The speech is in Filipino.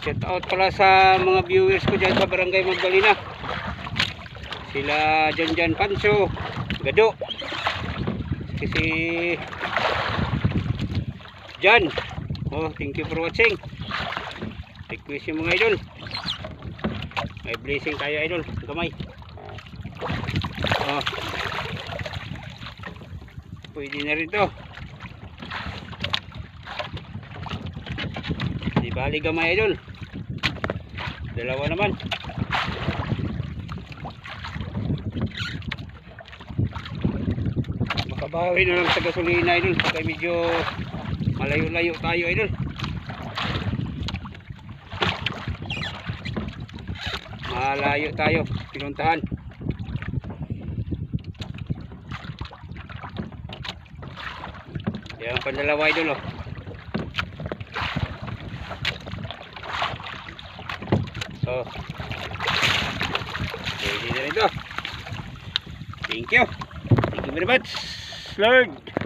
Shout out pala sa mga viewers ko dyan sa Barangay Magdalena. Sila Jan Panso, Gado, si Jan. Oh, thank you for watching. Request yung mga idol. May blessing tayo idol. Gamay. Oh. Pwede na rin to. Di bali gamay idol. Dalawa naman. Makabawi na lang sa gasolina idol. Kaya medyo malayo-layo tayo idol. Malayo tayo pinuntahan. Yan ang pandalawa idol oh. So pwede na rin ito. Thank you very much Lord.